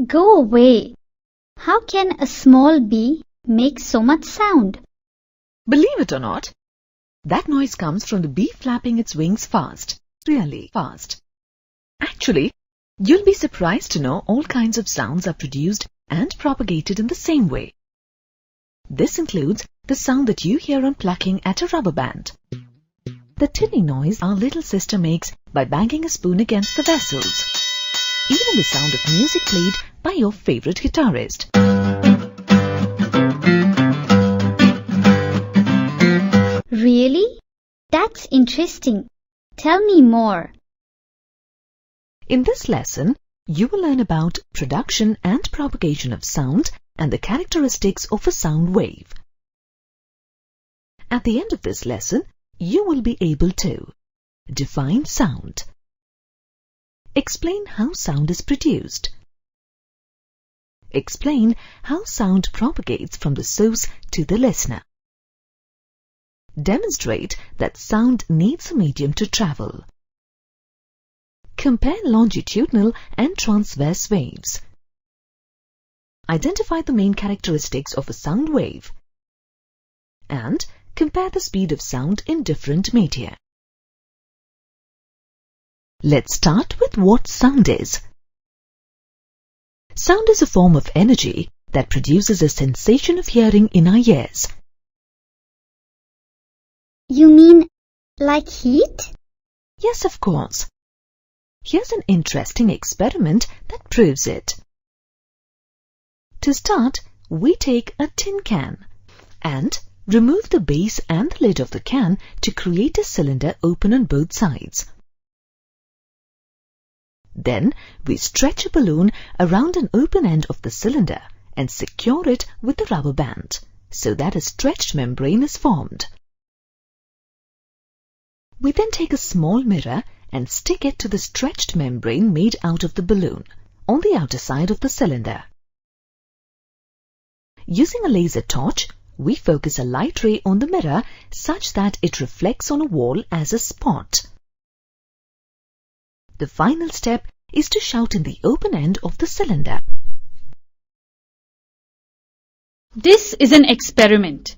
Go away. How can a small bee make so much sound? Believe it or not, that noise comes from the bee flapping its wings fast, really fast. Actually, you'll be surprised to know all kinds of sounds are produced and propagated in the same way. This includes the sound that you hear on plucking at a rubber band, the tinny noise our little sister makes by banging a spoon against the vessels, even the sound of music played by your favorite guitarist. Really? That's interesting. Tell me more. In this lesson, you will learn about production and propagation of sound and the characteristics of a sound wave. At the end of this lesson, you will be able to define sound, explain how sound is produced, explain how sound propagates from the source to the listener, demonstrate that sound needs a medium to travel, compare longitudinal and transverse waves, identify the main characteristics of a sound wave, and compare the speed of sound in different media. Let's start with what sound is. Sound is a form of energy that produces a sensation of hearing in our ears. You mean like heat? Yes, of course. Here's an interesting experiment that proves it. To start, we take a tin can and remove the base and the lid of the can to create a cylinder open on both sides. Then we stretch a balloon around an open end of the cylinder and secure it with a rubber band so that a stretched membrane is formed. We then take a small mirror and stick it to the stretched membrane made out of the balloon on the outer side of the cylinder. Using a laser torch, we focus a light ray on the mirror such that it reflects on a wall as a spot. The final step is to shout in the open end of the cylinder. This is an experiment.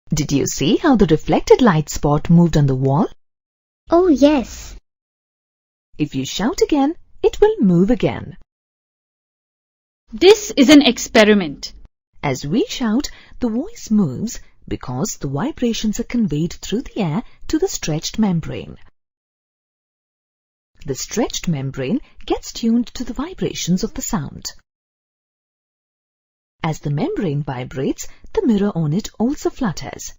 Did you see how the reflected light spot moved on the wall? Oh, yes. If you shout again, it will move again. This is an experiment. As we shout, the voice moves because the vibrations are conveyed through the air to the stretched membrane. The stretched membrane gets tuned to the vibrations of the sound. As the membrane vibrates, the mirror on it also flutters.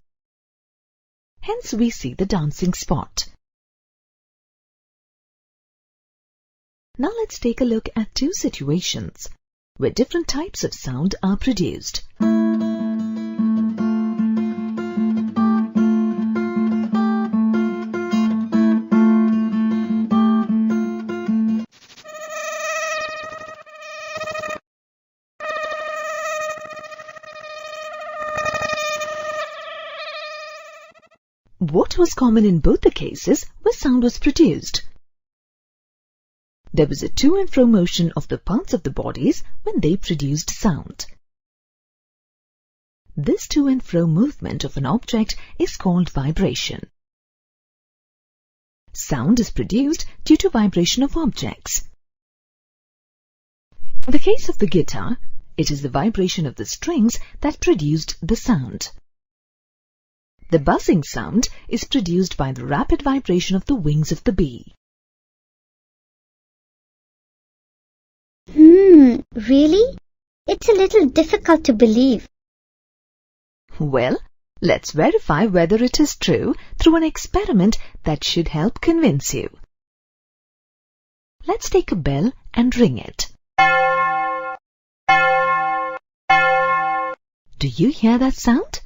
Hence we see the dancing spot. Now let's take a look at two situations where different types of sound are produced. What was common in both the cases where sound was produced? There was a to and fro motion of the parts of the bodies when they produced sound. This to and fro movement of an object is called vibration. Sound is produced due to vibration of objects. In the case of the guitar, it is the vibration of the strings that produced the sound. The buzzing sound is produced by the rapid vibration of the wings of the bee. Really? It's a little difficult to believe. Well, let's verify whether it is true through an experiment that should help convince you. Let's take a bell and ring it. Do you hear that sound?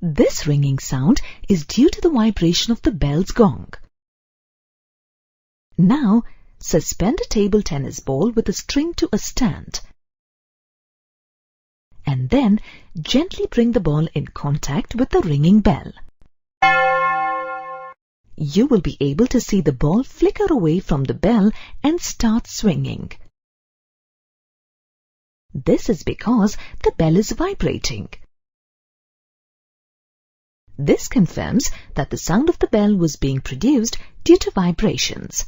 This ringing sound is due to the vibration of the bell's gong. Now, suspend a table tennis ball with a string to a stand. And then gently bring the ball in contact with the ringing bell. You will be able to see the ball flicker away from the bell and start swinging. This is because the bell is vibrating. This confirms that the sound of the bell was being produced due to vibrations.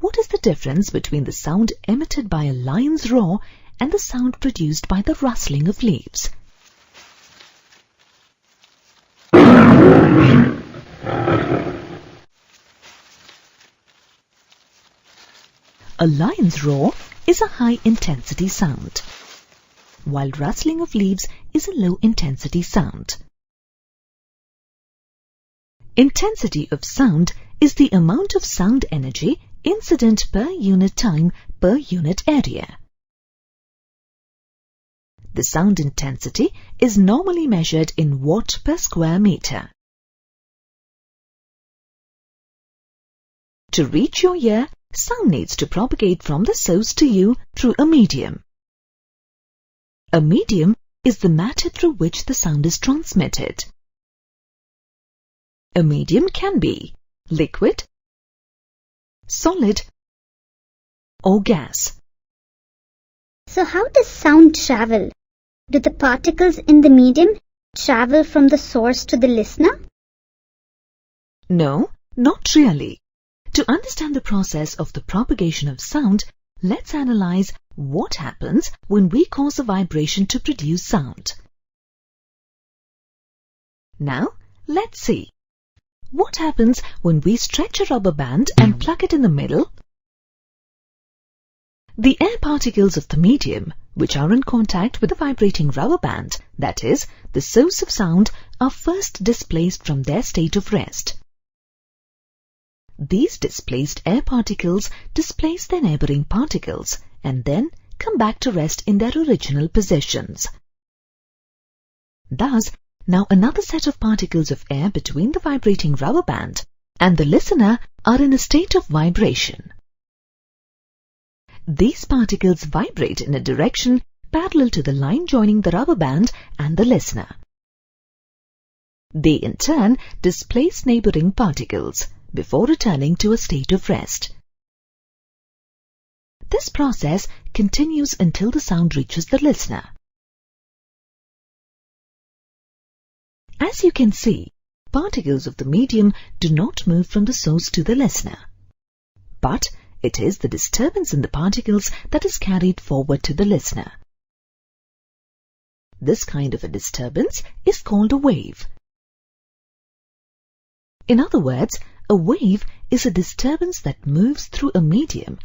What is the difference between the sound emitted by a lion's roar and the sound produced by the rustling of leaves? A lion's roar is a high-intensity sound, while rustling of leaves is a low-intensity sound. Intensity of sound is the amount of sound energy incident per unit time per unit area. The sound intensity is normally measured in watt per square meter. To reach your ear, sound needs to propagate from the source to you through a medium. A medium is the matter through which the sound is transmitted. A medium can be liquid, solid, or gas. So how does sound travel? Do the particles in the medium travel from the source to the listener? No, not really. To understand the process of the propagation of sound, let's analyze what happens when we cause a vibration to produce sound. Now, let's see. What happens when we stretch a rubber band and plug it in the middle? The air particles of the medium, which are in contact with the vibrating rubber band, that is, the source of sound, are first displaced from their state of rest. These displaced air particles displace their neighboring particles and then come back to rest in their original positions. Thus, now another set of particles of air between the vibrating rubber band and the listener are in a state of vibration. These particles vibrate in a direction parallel to the line joining the rubber band and the listener. They in turn displace neighboring particles before returning to a state of rest. This process continues until the sound reaches the listener. As you can see, particles of the medium do not move from the source to the listener, but it is the disturbance in the particles that is carried forward to the listener. This kind of a disturbance is called a wave. In other words, a wave is a disturbance that moves through a medium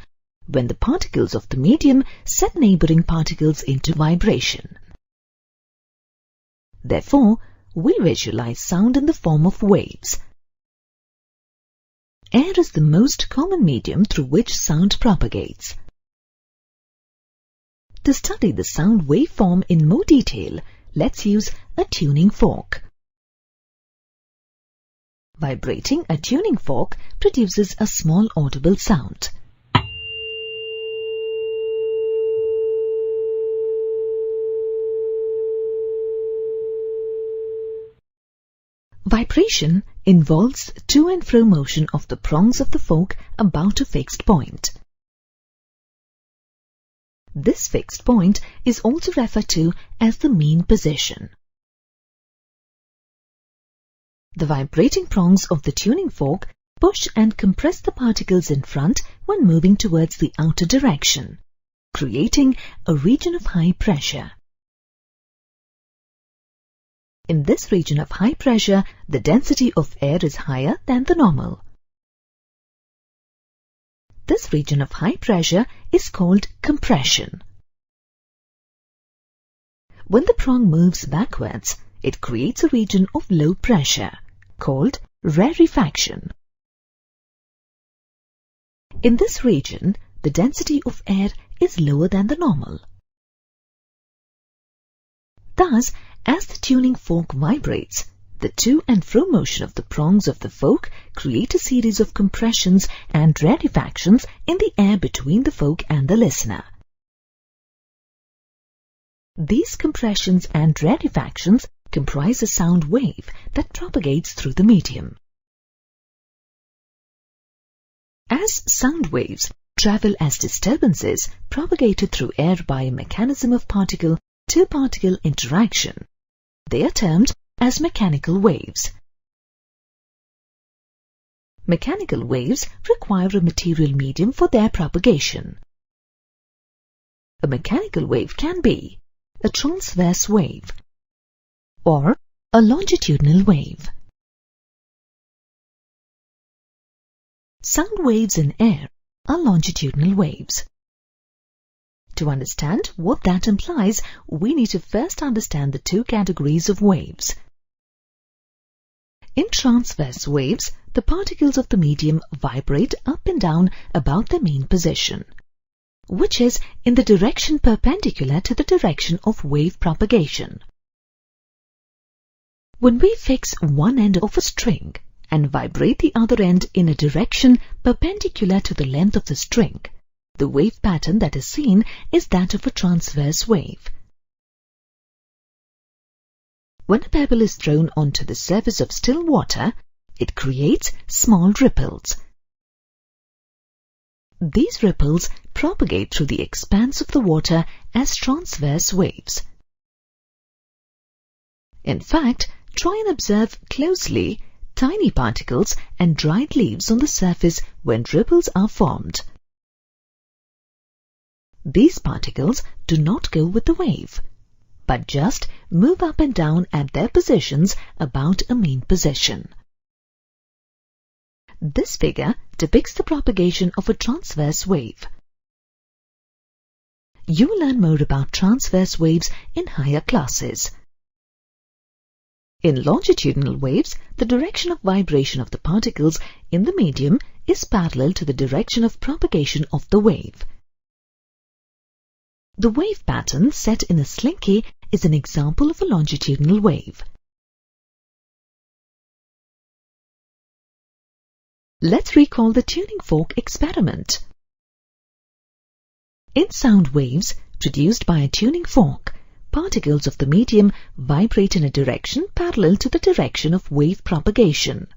when the particles of the medium set neighboring particles into vibration. Therefore, we visualize sound in the form of waves. Air is the most common medium through which sound propagates. To study the sound waveform in more detail, let's use a tuning fork. Vibrating a tuning fork produces a small audible sound. Vibration involves to and fro motion of the prongs of the fork about a fixed point. This fixed point is also referred to as the mean position. The vibrating prongs of the tuning fork push and compress the particles in front when moving towards the outer direction, creating a region of high pressure. In this region of high pressure, the density of air is higher than the normal. This region of high pressure is called compression. When the prong moves backwards, it creates a region of low pressure, called rarefaction. In this region, the density of air is lower than the normal. Thus, as the tuning fork vibrates, the to and fro motion of the prongs of the fork create a series of compressions and rarefactions in the air between the fork and the listener. These compressions and rarefactions comprise a sound wave that propagates through the medium. As sound waves travel as disturbances propagated through air by a mechanism of particle-to-particle interaction. They are termed as mechanical waves. Mechanical waves require a material medium for their propagation. A mechanical wave can be a transverse wave or a longitudinal wave. Sound waves in air are longitudinal waves. To understand what that implies, we need to first understand the two categories of waves. In transverse waves, the particles of the medium vibrate up and down about their mean position, which is in the direction perpendicular to the direction of wave propagation. When we fix one end of a string and vibrate the other end in a direction perpendicular to the length of the string, the wave pattern that is seen is that of a transverse wave. When a pebble is thrown onto the surface of still water, it creates small ripples. These ripples propagate through the expanse of the water as transverse waves. In fact, try and observe closely tiny particles and dried leaves on the surface when ripples are formed. These particles do not go with the wave, but just move up and down at their positions about a mean position. This figure depicts the propagation of a transverse wave. You will learn more about transverse waves in higher classes. In longitudinal waves, the direction of vibration of the particles in the medium is parallel to the direction of propagation of the wave. The wave pattern set in a slinky is an example of a longitudinal wave. Let's recall the tuning fork experiment. In sound waves produced by a tuning fork, particles of the medium vibrate in a direction parallel to the direction of wave propagation.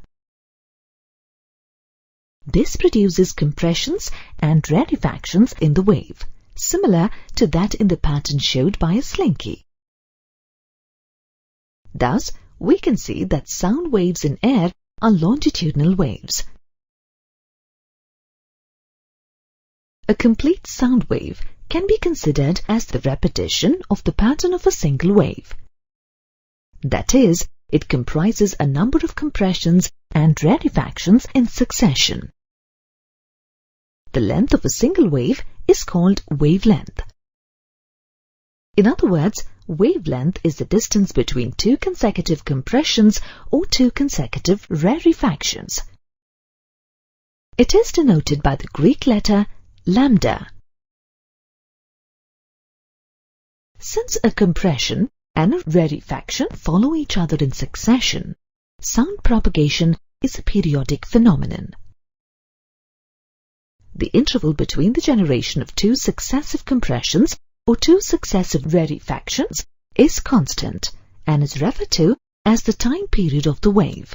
This produces compressions and rarefactions in the wave, similar to that in the pattern showed by a slinky. Thus, we can see that sound waves in air are longitudinal waves. A complete sound wave can be considered as the repetition of the pattern of a single wave. That is, it comprises a number of compressions and rarefactions in succession. The length of a single wave is called wavelength. In other words, wavelength is the distance between two consecutive compressions or two consecutive rarefactions. It is denoted by the Greek letter lambda. Since a compression and a rarefaction follow each other in succession, sound propagation is a periodic phenomenon. The interval between the generation of two successive compressions or two successive rarefactions is constant and is referred to as the time period of the wave.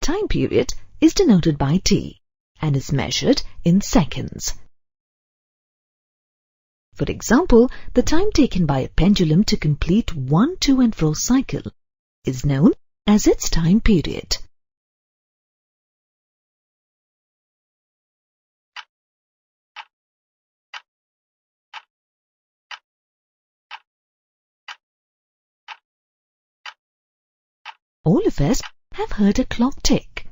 Time period is denoted by T and is measured in seconds. For example, the time taken by a pendulum to complete one to and fro cycle is known as its time period. All of us have heard a clock tick.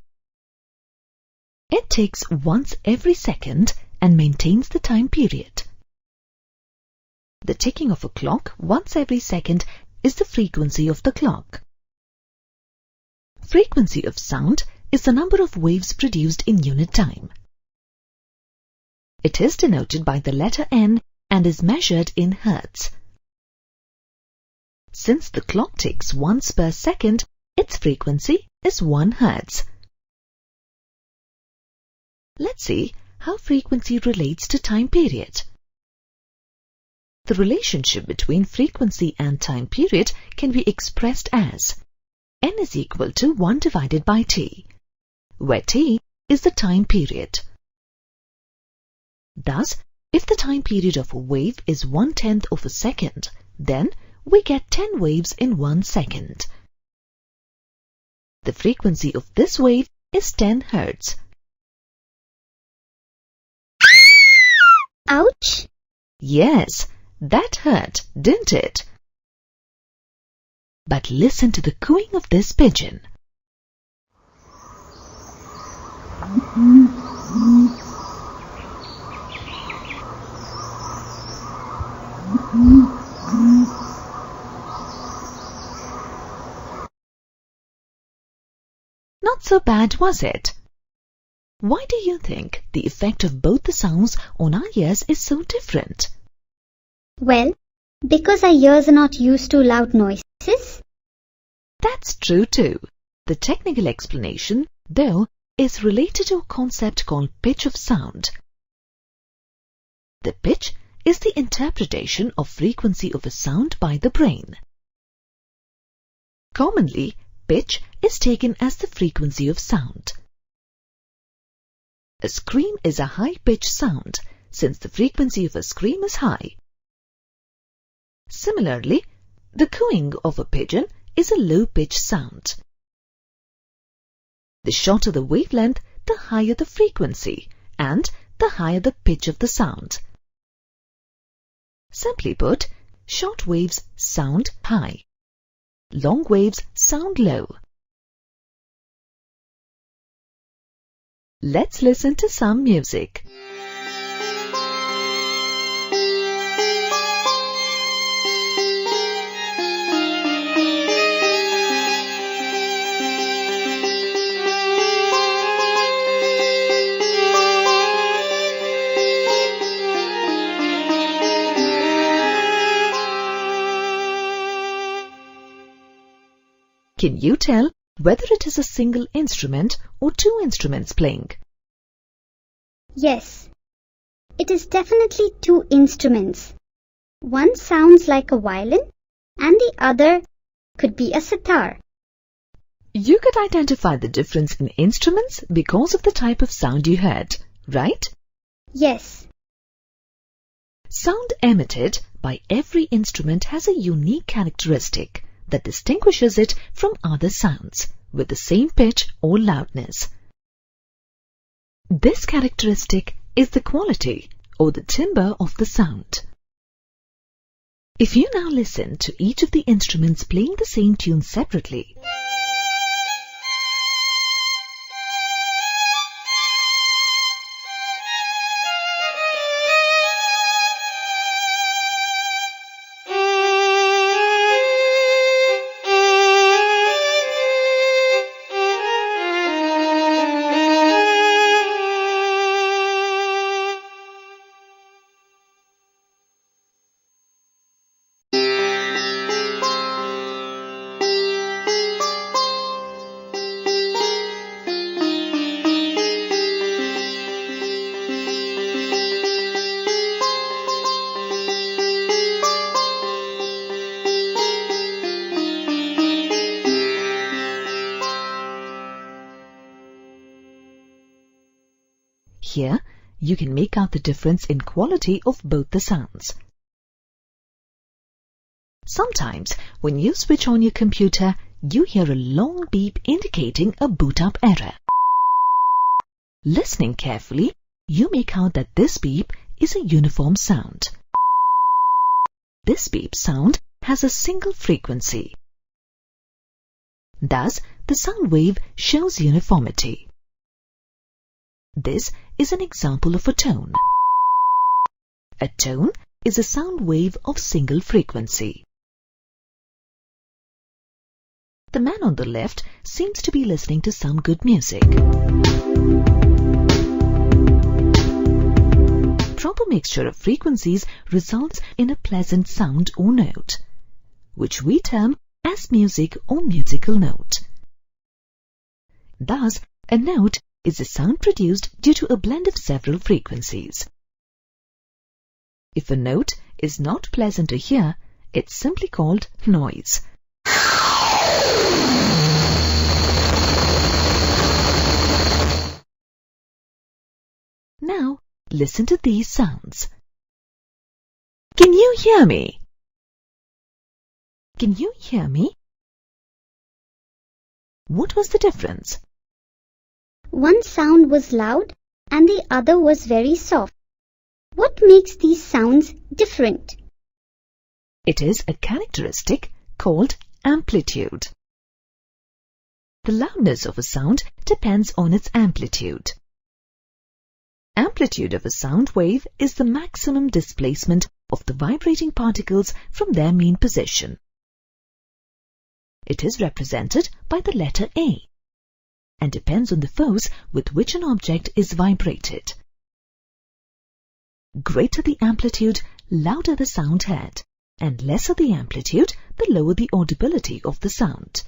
It ticks once every second and maintains the time period. The ticking of a clock once every second is the frequency of the clock. Frequency of sound is the number of waves produced in unit time. It is denoted by the letter N and is measured in hertz. Since the clock ticks once per second, its frequency is 1 hertz. Let's see how frequency relates to time period. The relationship between frequency and time period can be expressed as N is equal to 1 divided by T, where T is the time period. Thus, if the time period of a wave is 1/10 of a second, then we get 10 waves in 1 second. The frequency of this wave is 10 Hz. Ouch! Yes, that hurt, didn't it? But listen to the cooing of this pigeon. Not so bad, was it? Why do you think the effect of both the sounds on our ears is so different? Well, because our ears are not used to loud noises. That's true too. The technical explanation, though, is related to a concept called pitch of sound. The pitch is the interpretation of frequency of a sound by the brain. Commonly, pitch is taken as the frequency of sound. A scream is a high-pitched sound, since the frequency of a scream is high. Similarly, the cooing of a pigeon is a low-pitched sound. The shorter the wavelength, the higher the frequency, and the higher the pitch of the sound. Simply put, short waves sound high. Long waves sound low. Let's listen to some music. Can you tell whether it is a single instrument or two instruments playing? Yes, it is definitely two instruments. One sounds like a violin and the other could be a sitar. You could identify the difference in instruments because of the type of sound you heard, right? Yes. Sound emitted by every instrument has a unique characteristic that distinguishes it from other sounds with the same pitch or loudness. This characteristic is the quality or the timbre of the sound. If you now listen to each of the instruments playing the same tune separately, here you can make out the difference in quality of both the sounds. Sometimes when you switch on your computer, you hear a long beep indicating a boot-up error. Listening carefully, you make out that this beep is a uniform sound. This beep sound has a single frequency. Thus, the sound wave shows uniformity. This is an example of a tone. A tone is a sound wave of single frequency. The man on the left seems to be listening to some good music. Proper mixture of frequencies results in a pleasant sound or note, which we term as music or musical note. Thus, a note is a sound produced due to a blend of several frequencies. If a note is not pleasant to hear, it's simply called noise. Now, listen to these sounds. Can you hear me? Can you hear me? What was the difference? One sound was loud and the other was very soft. What makes these sounds different? It is a characteristic called amplitude. The loudness of a sound depends on its amplitude. Amplitude of a sound wave is the maximum displacement of the vibrating particles from their mean position. It is represented by the letter A and depends on the force with which an object is vibrated. Greater the amplitude, louder the sound head, and lesser the amplitude, the lower the audibility of the sound.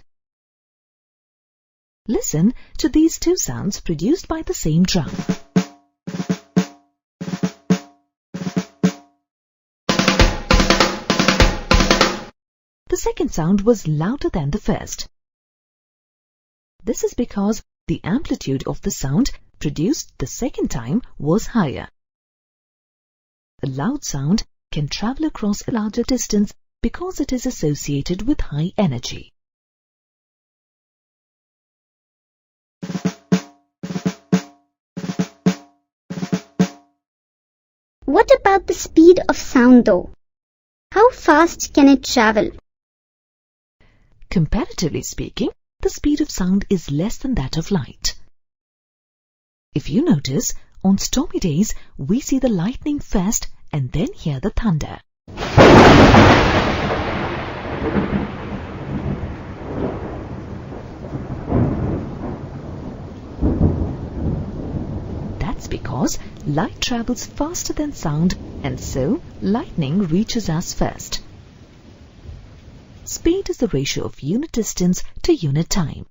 Listen to these two sounds produced by the same drum. The second sound was louder than the first. This is because the amplitude of the sound produced the second time was higher. A loud sound can travel across a larger distance because it is associated with high energy. What about the speed of sound though? How fast can it travel? Comparatively speaking, the speed of sound is less than that of light. If you notice, on stormy days, we see the lightning first and then hear the thunder. That's because light travels faster than sound, and so lightning reaches us first. Speed is the ratio of unit distance to unit time.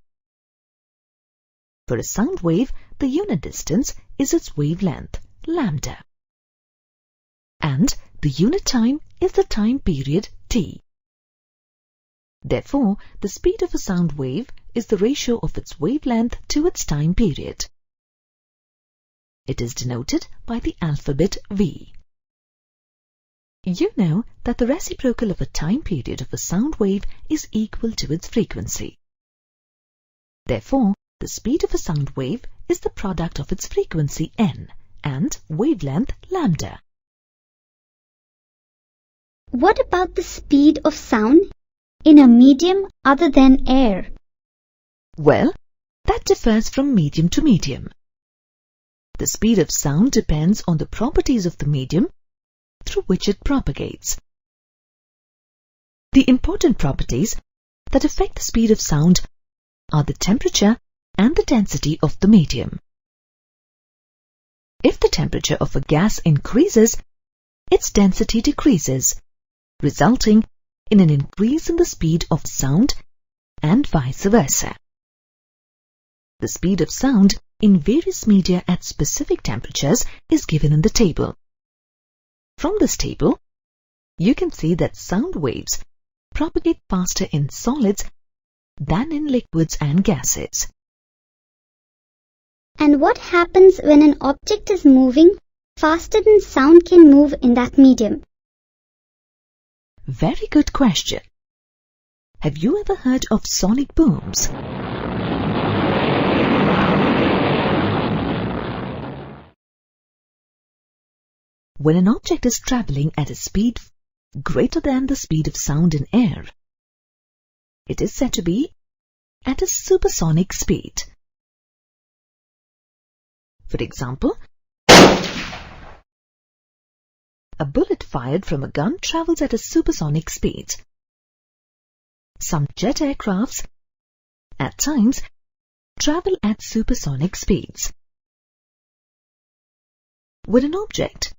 For a sound wave, the unit distance is its wavelength, lambda. And the unit time is the time period t. Therefore, the speed of a sound wave is the ratio of its wavelength to its time period. It is denoted by the alphabet V. You know that the reciprocal of a time period of a sound wave is equal to its frequency. Therefore, the speed of a sound wave is the product of its frequency n and wavelength lambda. What about the speed of sound in a medium other than air? Well, that differs from medium to medium. The speed of sound depends on the properties of the medium through which it propagates. The important properties that affect the speed of sound are the temperature and the density of the medium. If the temperature of a gas increases, its density decreases, resulting in an increase in the speed of sound and vice versa. The speed of sound in various media at specific temperatures is given in the table. From this table, you can see that sound waves propagate faster in solids than in liquids and gases. And what happens when an object is moving faster than sound can move in that medium? Very good question. Have you ever heard of sonic booms? When an object is traveling at a speed greater than the speed of sound in air, it is said to be at a supersonic speed. For example, a bullet fired from a gun travels at a supersonic speed. Some jet aircrafts, at times, travel at supersonic speeds. When an object,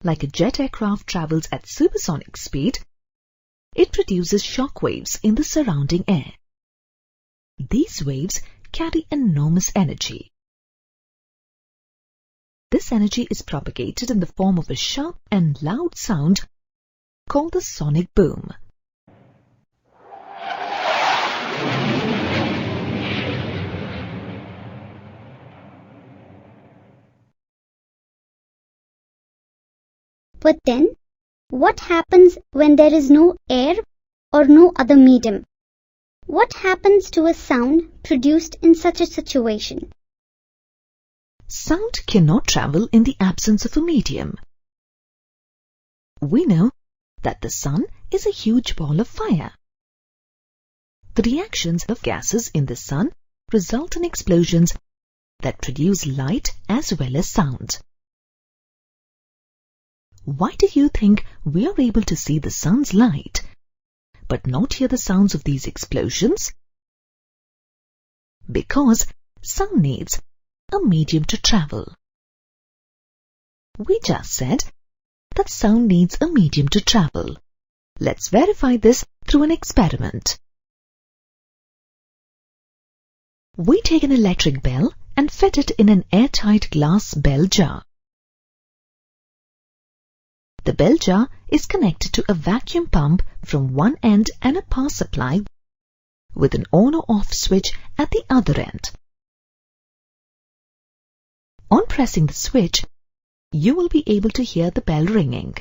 like a jet aircraft, travels at supersonic speed, it produces shock waves in the surrounding air. These waves carry enormous energy. This energy is propagated in the form of a sharp and loud sound called the sonic boom. But then, what happens when there is no air or no other medium? What happens to a sound produced in such a situation? Sound cannot travel in the absence of a medium. We know that the sun is a huge ball of fire. The reactions of gases in the sun result in explosions that produce light as well as sound. Why do you think we are able to see the sun's light, but not hear the sounds of these explosions? Because sound needs a medium to travel. We just said that sound needs a medium to travel. Let's verify this through an experiment. We take an electric bell and fit it in an airtight glass bell jar. The bell jar is connected to a vacuum pump from one end and a power supply with an on or off switch at the other end. On pressing the switch, you will be able to hear the bell ringing.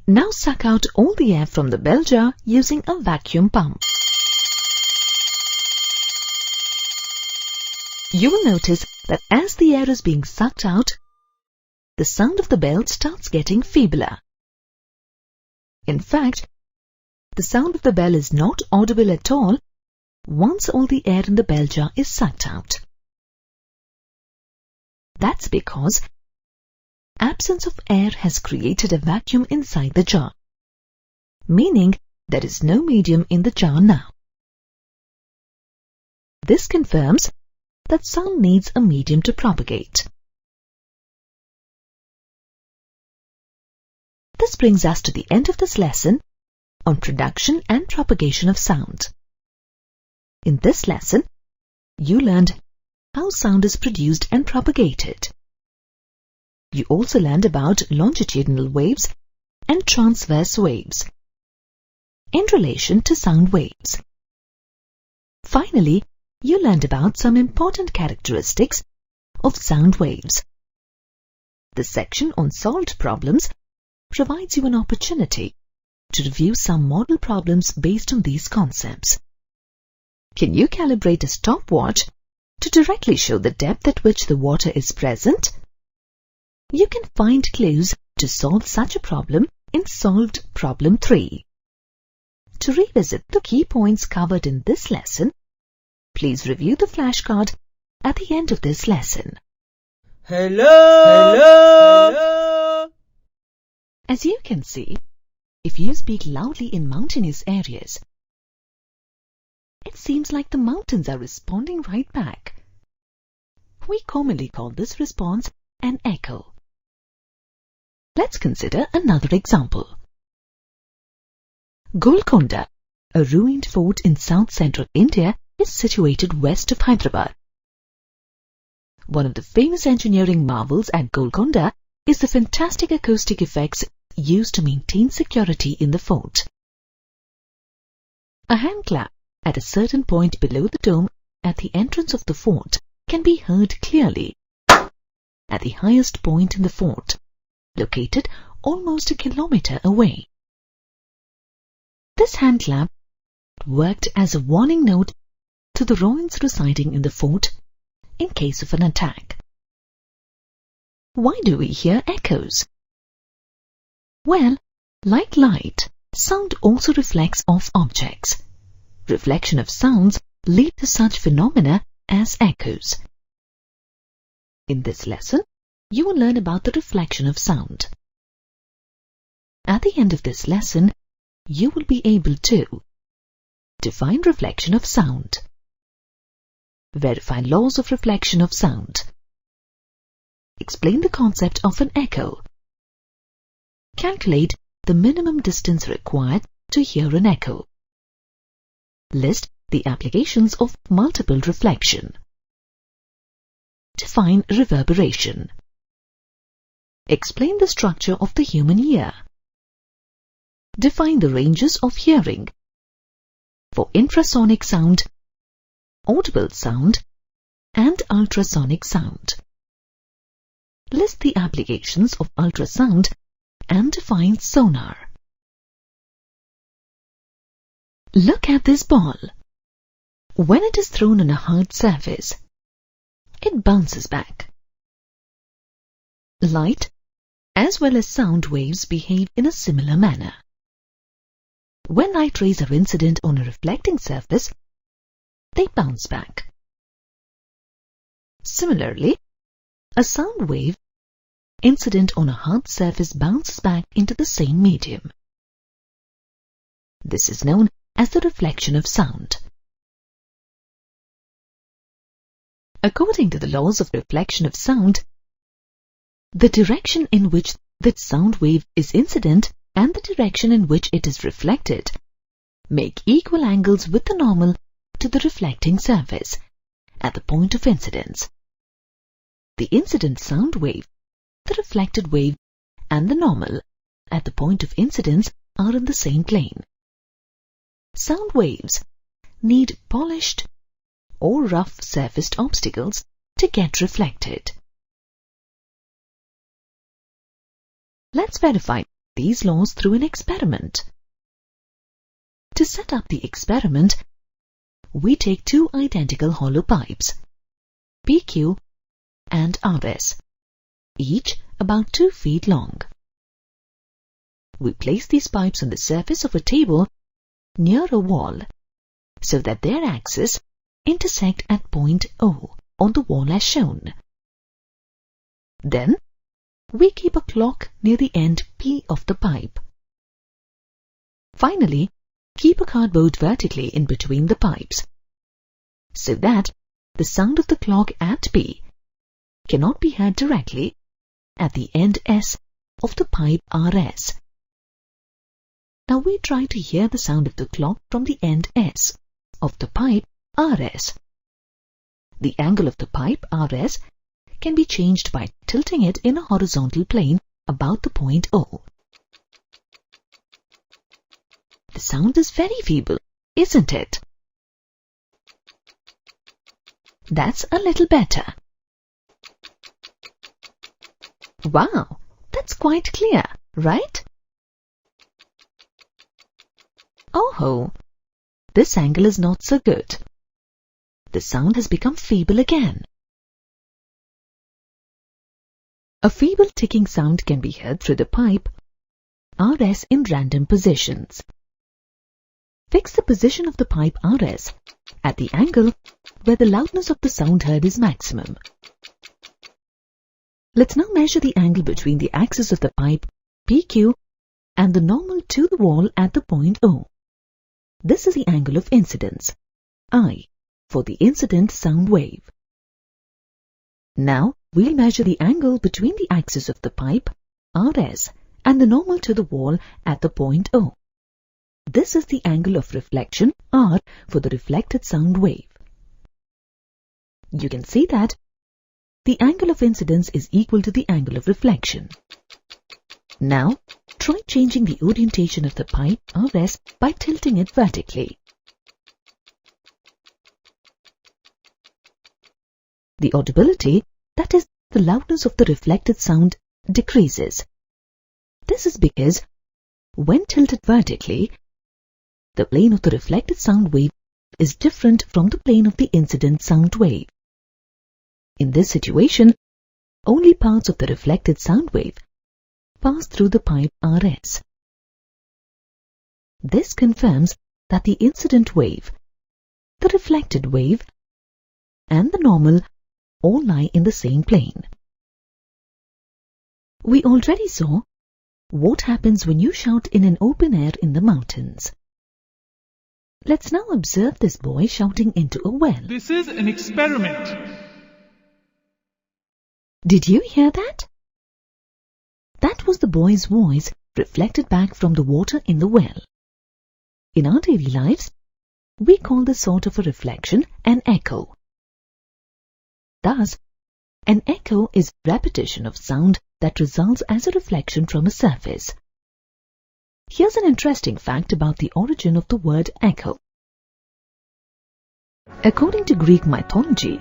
Now suck out all the air from the bell jar using a vacuum pump. You will notice that as the air is being sucked out, the sound of the bell starts getting feebler. In fact, the sound of the bell is not audible at all once all the air in the bell jar is sucked out. That's because absence of air has created a vacuum inside the jar, meaning there is no medium in the jar now. This confirms that sound needs a medium to propagate. This brings us to the end of this lesson on production and propagation of sound. In this lesson, you learned how sound is produced and propagated. You also learned about longitudinal waves and transverse waves in relation to sound waves. Finally, you learned about some important characteristics of sound waves. The section on solved problems provides you an opportunity to review some model problems based on these concepts. Can you calibrate a stopwatch to directly show the depth at which the water is present? You can find clues to solve such a problem in Solved Problem 3. To revisit the key points covered in this lesson, please review the flashcard at the end of this lesson. Hello! As you can see, if you speak loudly in mountainous areas, it seems like the mountains are responding right back. We commonly call this response an echo. Let's consider another example. Golconda, a ruined fort in south-central India, is situated west of Hyderabad. One of the famous engineering marvels at Golconda is the fantastic acoustic effects used to maintain security in the fort. A hand clap at a certain point below the dome at the entrance of the fort can be heard clearly at the highest point in the fort, located almost a kilometer away. This hand clap worked as a warning note to the ruins residing in the fort in case of an attack. Why do we hear echoes? Well, like light, sound also reflects off objects. Reflection of sounds lead to such phenomena as echoes. In this lesson, you will learn about the reflection of sound. At the end of this lesson, you will be able to define reflection of sound, verify laws of reflection of sound, explain the concept of an echo, calculate the minimum distance required to hear an echo, list the applications of multiple reflection, define reverberation, explain the structure of the human ear, define the ranges of hearing for infrasonic sound, audible sound, and ultrasonic sound. list the applications of ultrasound and define sonar. Look at this ball. When it is thrown on a hard surface, it bounces back. Light as well as sound waves behave in a similar manner. When light rays are incident on a reflecting surface, they bounce back. Similarly, a sound wave incident on a hard surface bounces back into the same medium. This is known as the reflection of sound. According to the laws of reflection of sound, the direction in which the sound wave is incident and the direction in which it is reflected make equal angles with the normal to the reflecting surface at the point of incidence. The incident sound wave, the reflected wave, and the normal at the point of incidence are in the same plane. Sound waves need polished or rough surfaced obstacles to get reflected. Let's verify these laws through an experiment. To set up the experiment, we take two identical hollow pipes, PQ and RS, each about 2 feet long. We place these pipes on the surface of a table near a wall so that their axes intersect at point O on the wall as shown. Then, we keep a clock near the end P of the pipe. Finally, keep a cardboard vertically in between the pipes, so that the sound of the clock at P cannot be heard directly at the end S of the pipe RS. Now we try to hear the sound of the clock from the end S of the pipe RS. The angle of the pipe RS can be changed by tilting it in a horizontal plane about the point O. The sound is very feeble, isn't it? That's a little better. Wow, that's quite clear, right? Oh ho, this angle is not so good. The sound has become feeble again. A feeble ticking sound can be heard through the pipe RS in random positions. Fix the position of the pipe RS at the angle where the loudness of the sound heard is maximum. Let's now measure the angle between the axis of the pipe PQ and the normal to the wall at the point O. This is the angle of incidence, I, for the incident sound wave. Now, we'll measure the angle between the axis of the pipe, RS, and the normal to the wall at the point O. This is the angle of reflection, R, for the reflected sound wave. You can see that the angle of incidence is equal to the angle of reflection. Now, try changing the orientation of the pipe, RS, by tilting it vertically. The audibility, that is, the loudness of the reflected sound, decreases. This is because, when tilted vertically, the plane of the reflected sound wave is different from the plane of the incident sound wave. In this situation, only parts of the reflected sound wave pass through the pipe RS. This confirms that the incident wave, the reflected wave, and the normal all lie in the same plane. We already saw what happens when you shout in an open air in the mountains. Let's now observe this boy shouting into a well. This is an experiment. Did you hear that? That was the boy's voice reflected back from the water in the well. In our daily lives, we call this sort of a reflection an echo. Thus, an echo is repetition of sound that results as a reflection from a surface. Here's an interesting fact about the origin of the word echo. According to Greek mythology,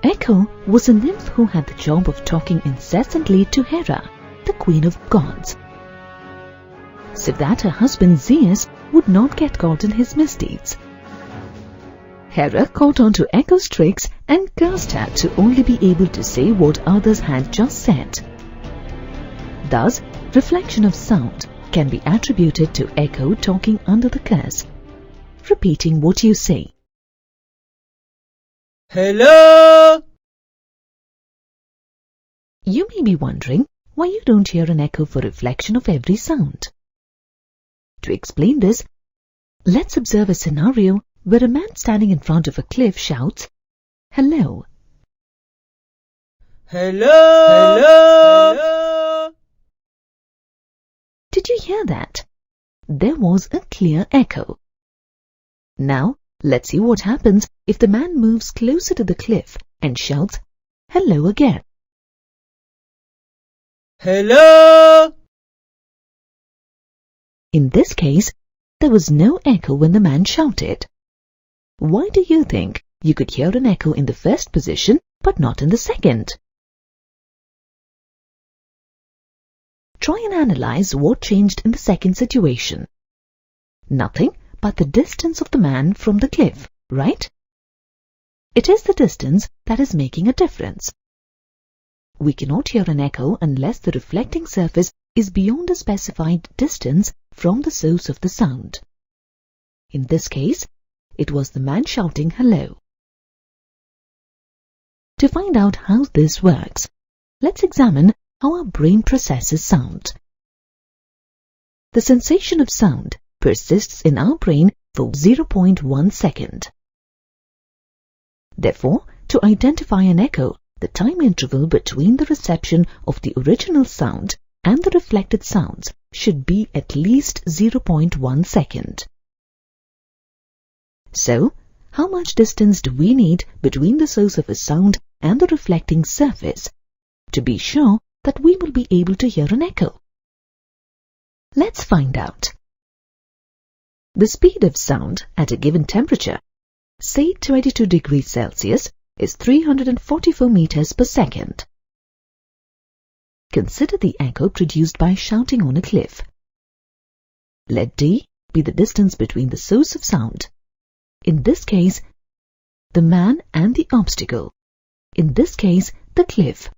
Echo was a nymph who had the job of talking incessantly to Hera, the queen of gods, so that her husband Zeus would not get caught in his misdeeds. Hera caught on to Echo's tricks and cursed her to only be able to say what others had just said. Thus, reflection of sound can be attributed to Echo talking under the curse, repeating what you say. Hello! You may be wondering why you don't hear an echo for reflection of every sound. To explain this, let's observe a scenario where a man standing in front of a cliff shouts, "Hello." Hello! Hello! Did you hear that? There was a clear echo. Now, let's see what happens if the man moves closer to the cliff and shouts, "Hello" again. Hello! In this case, there was no echo when the man shouted. Why do you think you could hear an echo in the first position but not in the second? Try and analyze what changed in the second situation. Nothing but the distance of the man from the cliff, right? It is the distance that is making a difference. We cannot hear an echo unless the reflecting surface is beyond a specified distance from the source of the sound. In this case, it was the man shouting hello. To find out how this works, let's examine how our brain processes sound. The sensation of sound persists in our brain for 0.1 second. Therefore, to identify an echo, the time interval between the reception of the original sound and the reflected sounds should be at least 0.1 second. So, how much distance do we need between the source of a sound and the reflecting surface to be sure that we will be able to hear an echo? Let's find out. The speed of sound at a given temperature, say 22 degrees Celsius, is 344 meters per second. Consider the echo produced by shouting on a cliff. Let d be the distance between the source of sound, in this case, the man, and the obstacle, in this case, the cliff.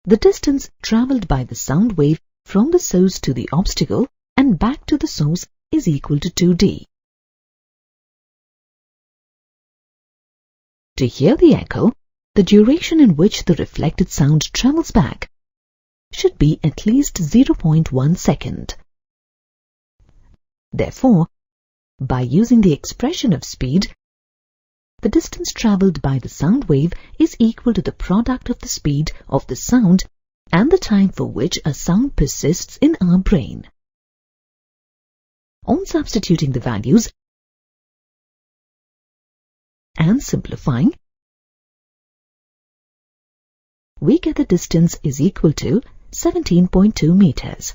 The distance travelled by the sound wave from the source to the obstacle and back to the source is equal to 2d. To hear the echo, the duration in which the reflected sound travels back should be at least 0.1 second. Therefore, by using the expression of speed, the distance travelled by the sound wave is equal to the product of the speed of the sound and the time for which a sound persists in our brain. On substituting the values and simplifying, we get the distance is equal to 17.2 meters.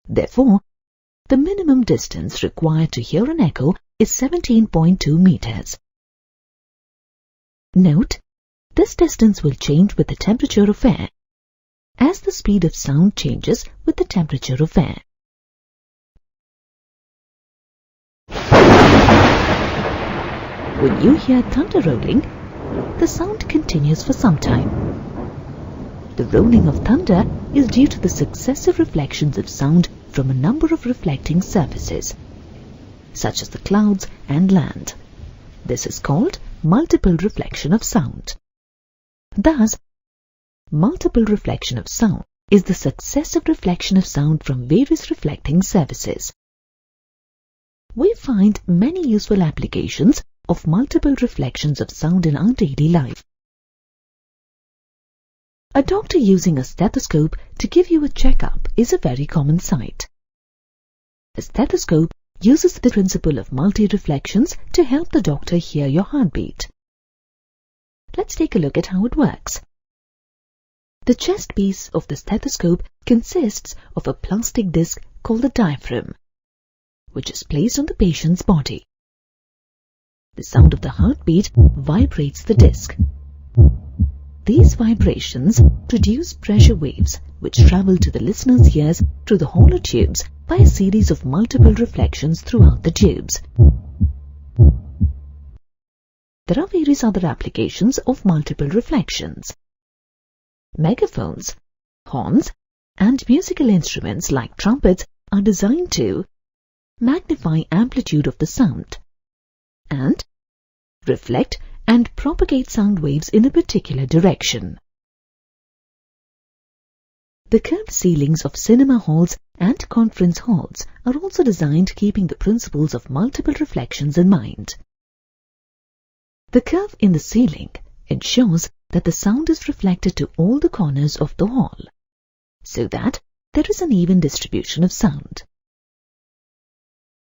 Therefore, the minimum distance required to hear an echo is 17.2 meters. Note, this distance will change with the temperature of air, as the speed of sound changes with the temperature of air. When you hear thunder rolling, the sound continues for some time. The rolling of thunder is due to the successive reflections of sound from a number of reflecting surfaces, such as the clouds and land. This is called multiple reflection of sound. Thus, multiple reflection of sound is the successive reflection of sound from various reflecting surfaces. We find many useful applications of multiple reflections of sound in our daily life. A doctor using a stethoscope to give you a checkup is a very common sight. A stethoscope uses the principle of multi-reflections to help the doctor hear your heartbeat. Let's take a look at how it works. The chest piece of the stethoscope consists of a plastic disc called the diaphragm, which is placed on the patient's body. the sound of the heartbeat vibrates the disc. These vibrations produce pressure waves which travel to the listener's ears through the hollow tubes by a series of multiple reflections throughout the tubes. There are various other applications of multiple reflections. Megaphones, horns, and musical instruments like trumpets are designed to magnify amplitude of the sound and reflect and propagate sound waves in a particular direction. The curved ceilings of cinema halls and conference halls are also designed keeping the principles of multiple reflections in mind. The curve in the ceiling ensures that the sound is reflected to all the corners of the hall, so that there is an even distribution of sound.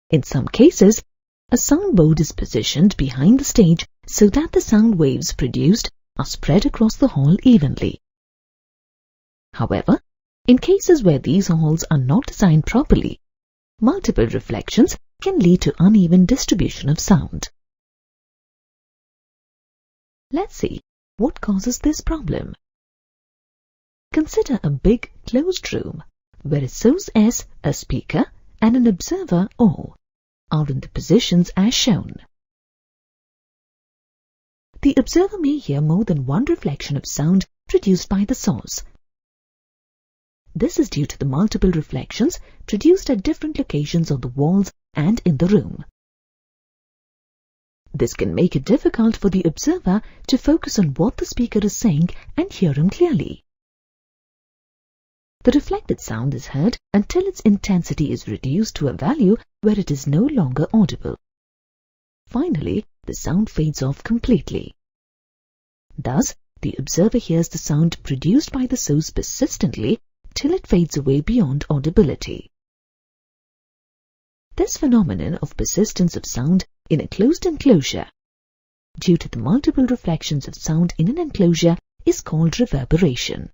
In some cases, a soundboard is positioned behind the stage so that the sound waves produced are spread across the hall evenly. However, in cases where these halls are not designed properly, multiple reflections can lead to uneven distribution of sound. Let's see what causes this problem. Consider a big closed room where a source S, a speaker, and an observer O are in the positions as shown. The observer may hear more than one reflection of sound produced by the source. This is due to the multiple reflections produced at different locations on the walls and in the room. This can make it difficult for the observer to focus on what the speaker is saying and hear him clearly. The reflected sound is heard until its intensity is reduced to a value where it is no longer audible. Finally, the sound fades off completely. Thus, the observer hears the sound produced by the source persistently till it fades away beyond audibility. This phenomenon of persistence of sound in a closed enclosure, due to the multiple reflections of sound in an enclosure, is called reverberation.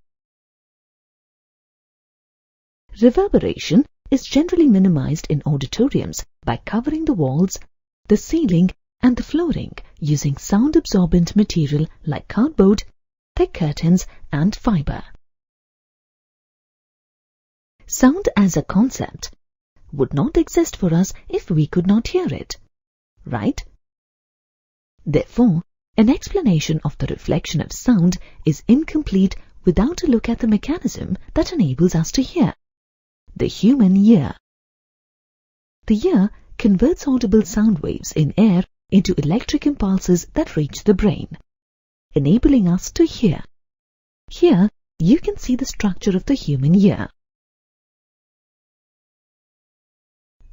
Reverberation is generally minimized in auditoriums by covering the walls, the ceiling, and the flooring using sound-absorbent material like cardboard, thick curtains, and fiber. Sound as a concept would not exist for us if we could not hear it, right? Therefore, an explanation of the reflection of sound is incomplete without a look at the mechanism that enables us to hear, the human ear. The ear converts audible sound waves in air into electric impulses that reach the brain, enabling us to hear. Here, you can see the structure of the human ear.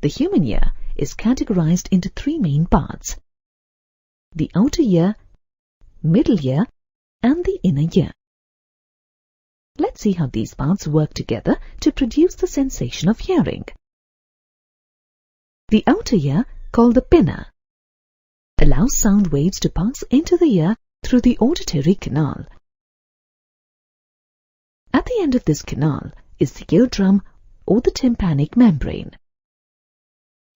The human ear is categorized into three main parts: the outer ear, middle ear, and the inner ear. Let's see how these parts work together to produce the sensation of hearing. The outer ear, called the pinna, allows sound waves to pass into the ear through the auditory canal. At the end of this canal is the eardrum or the tympanic membrane.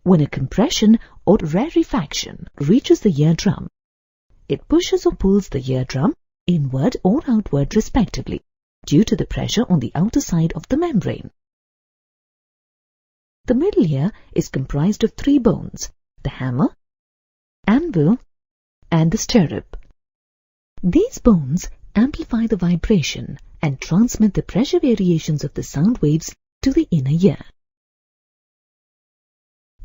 When a compression or rarefaction reaches the eardrum, it pushes or pulls the eardrum inward or outward respectively due to the pressure on the outer side of the membrane. The middle ear is comprised of three bones: the hammer, anvil, and the stirrup. These bones amplify the vibration and transmit the pressure variations of the sound waves to the inner ear.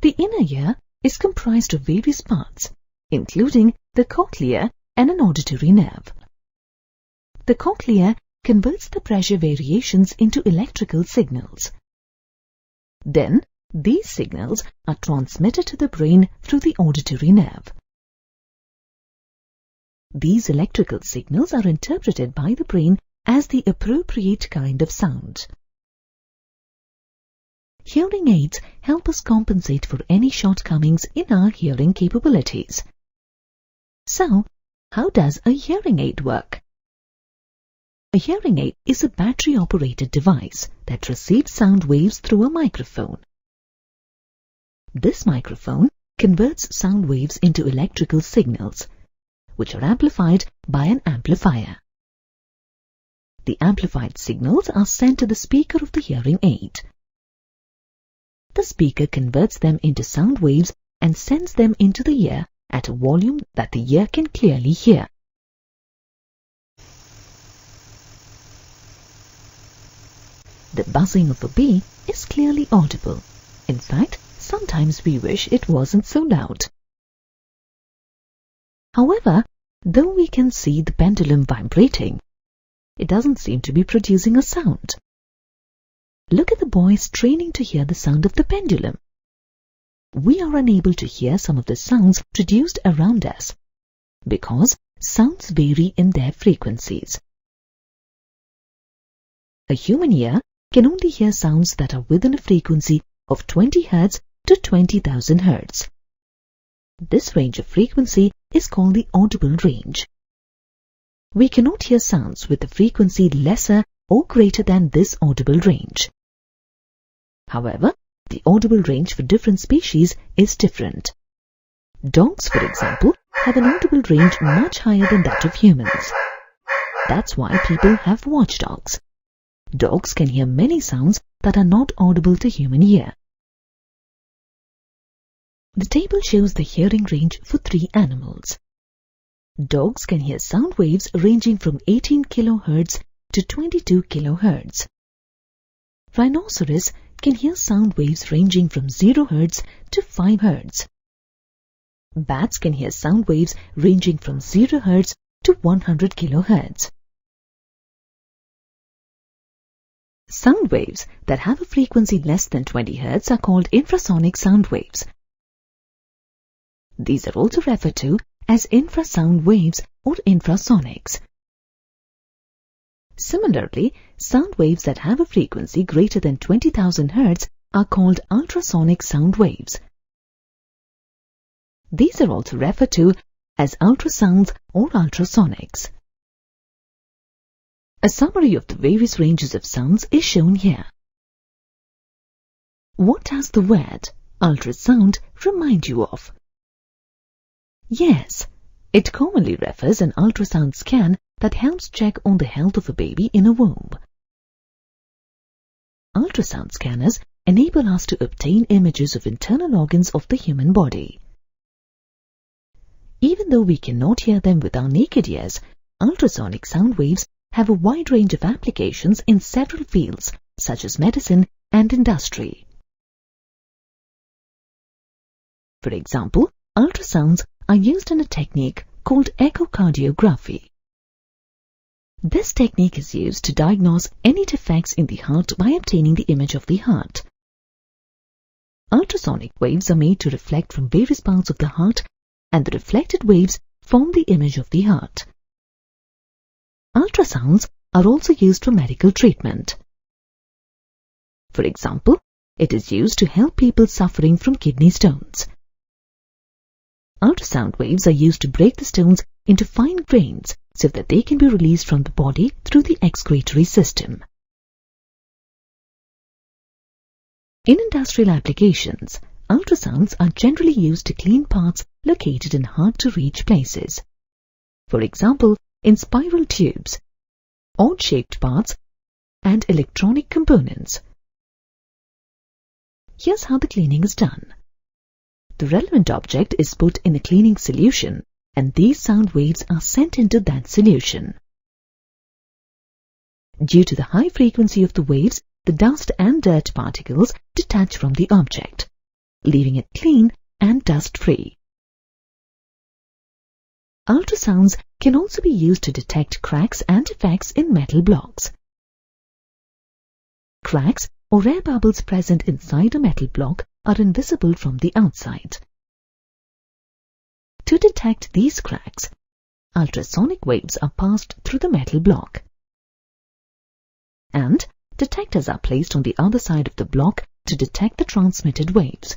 The inner ear is comprised of various parts, including the cochlea and an auditory nerve. The cochlea converts the pressure variations into electrical signals. Then, these signals are transmitted to the brain through the auditory nerve. These electrical signals are interpreted by the brain as the appropriate kind of sound. Hearing aids help us compensate for any shortcomings in our hearing capabilities. So, how does a hearing aid work? A hearing aid is a battery-operated device that receives sound waves through a microphone. This microphone converts sound waves into electrical signals, which are amplified by an amplifier. The amplified signals are sent to the speaker of the hearing aid. The speaker converts them into sound waves and sends them into the ear at a volume that the ear can clearly hear. The buzzing of a bee is clearly audible. In fact, sometimes we wish it wasn't so loud. However, though we can see the pendulum vibrating, it doesn't seem to be producing a sound. Look at the boys training to hear the sound of the pendulum. We are unable to hear some of the sounds produced around us because sounds vary in their frequencies. A human ear can only hear sounds that are within a frequency of 20 Hz to 20,000 Hz. This range of frequency is called the audible range. We cannot hear sounds with a frequency lesser or greater than this audible range. However, the audible range for different species is different. Dogs, for example, have an audible range much higher than that of humans. That's why people have watchdogs. Dogs can hear many sounds that are not audible to human ear. The table shows the hearing range for 3 animals. Dogs can hear sound waves ranging from 18 kHz to 22 kHz. Rhinoceros can hear sound waves ranging from 0 Hz to 5 Hz. Bats can hear sound waves ranging from 0 Hz to 100 kHz. Sound waves that have a frequency less than 20 Hz are called infrasonic sound waves. These are also referred to as infrasound waves or infrasonics. Similarly, sound waves that have a frequency greater than 20,000 Hz are called ultrasonic sound waves. These are also referred to as ultrasounds or ultrasonics. A summary of the various ranges of sounds is shown here. What does the word ultrasound remind you of? Yes, it commonly refers an ultrasound scan that helps check on the health of a baby in a womb. Ultrasound scanners enable us to obtain images of internal organs of the human body. Even though we cannot hear them with our naked ears, ultrasonic sound waves have a wide range of applications in several fields, such as medicine and industry. For example, ultrasounds are used in a technique called echocardiography. This technique is used to diagnose any defects in the heart by obtaining the image of the heart. Ultrasonic waves are made to reflect from various parts of the heart, and the reflected waves form the image of the heart. Ultrasounds are also used for medical treatment. For example, it is used to help people suffering from kidney stones. Ultrasound waves are used to break the stones into fine grains so that they can be released from the body through the excretory system. In industrial applications, ultrasounds are generally used to clean parts located in hard-to-reach places. For example, in spiral tubes, odd-shaped parts, and electronic components. Here's how the cleaning is done. The relevant object is put in a cleaning solution, and these sound waves are sent into that solution. Due to the high frequency of the waves, the dust and dirt particles detach from the object, leaving it clean and dust-free. Ultrasounds can also be used to detect cracks and defects in metal blocks. Cracks or air bubbles present inside a metal block are invisible from the outside. To detect these cracks, ultrasonic waves are passed through the metal block. And detectors are placed on the other side of the block to detect the transmitted waves.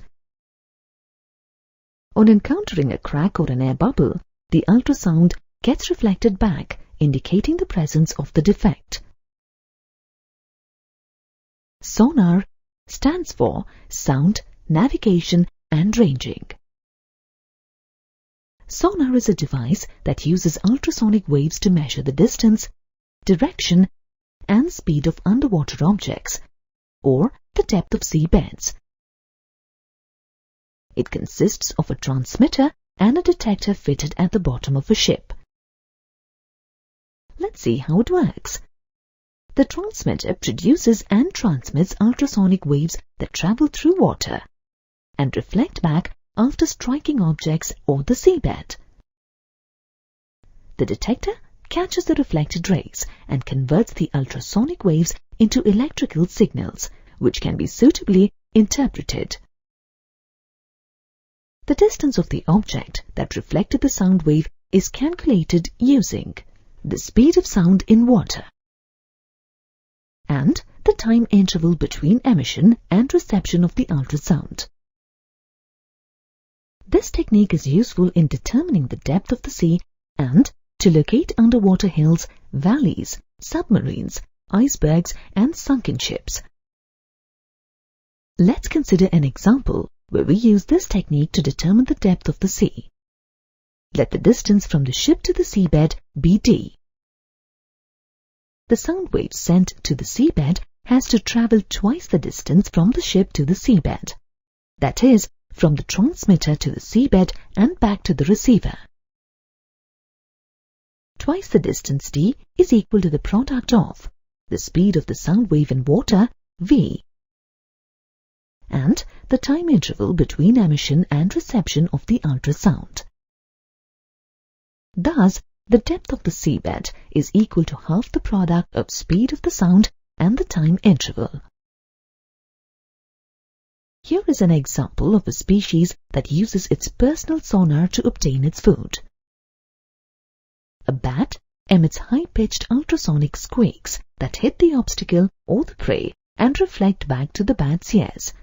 On encountering a crack or an air bubble, the ultrasound gets reflected back, indicating the presence of the defect. Sonar stands for Sound, Navigation and Ranging. Sonar is a device that uses ultrasonic waves to measure the distance, direction, and speed of underwater objects, or the depth of sea beds. It consists of a transmitter and a detector fitted at the bottom of a ship. Let's see how it works. The transmitter produces and transmits ultrasonic waves that travel through water and reflect back after striking objects or the seabed. The detector catches the reflected rays and converts the ultrasonic waves into electrical signals, which can be suitably interpreted. The distance of the object that reflected the sound wave is calculated using the speed of sound in water and the time interval between emission and reception of the ultrasound. This technique is useful in determining the depth of the sea and to locate underwater hills, valleys, submarines, icebergs, and sunken ships. Let's consider an example where we use this technique to determine the depth of the sea. Let the distance from the ship to the seabed be d. The sound wave sent to the seabed has to travel twice the distance from the ship to the seabed. That is, from the transmitter to the seabed and back to the receiver. Twice the distance d is equal to the product of the speed of the sound wave in water, v, and the time interval between emission and reception of the ultrasound. Thus, the depth of the seabed is equal to half the product of speed of the sound and the time interval. Here is an example of a species that uses its personal sonar to obtain its food. A bat emits high-pitched ultrasonic squeaks that hit the obstacle or the prey and reflect back to the bat's ears.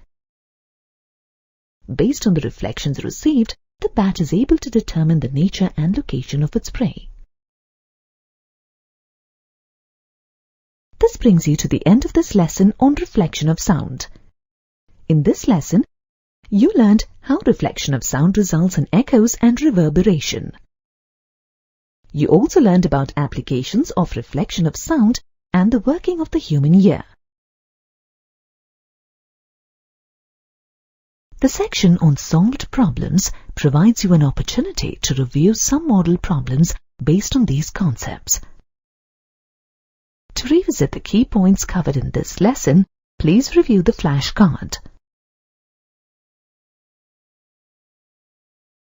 Based on the reflections received, the bat is able to determine the nature and location of its prey. This brings you to the end of this lesson on reflection of sound. In this lesson, you learned how reflection of sound results in echoes and reverberation. You also learned about applications of reflection of sound and the working of the human ear. The section on solved problems provides you an opportunity to review some model problems based on these concepts. To revisit the key points covered in this lesson, please review the flashcard.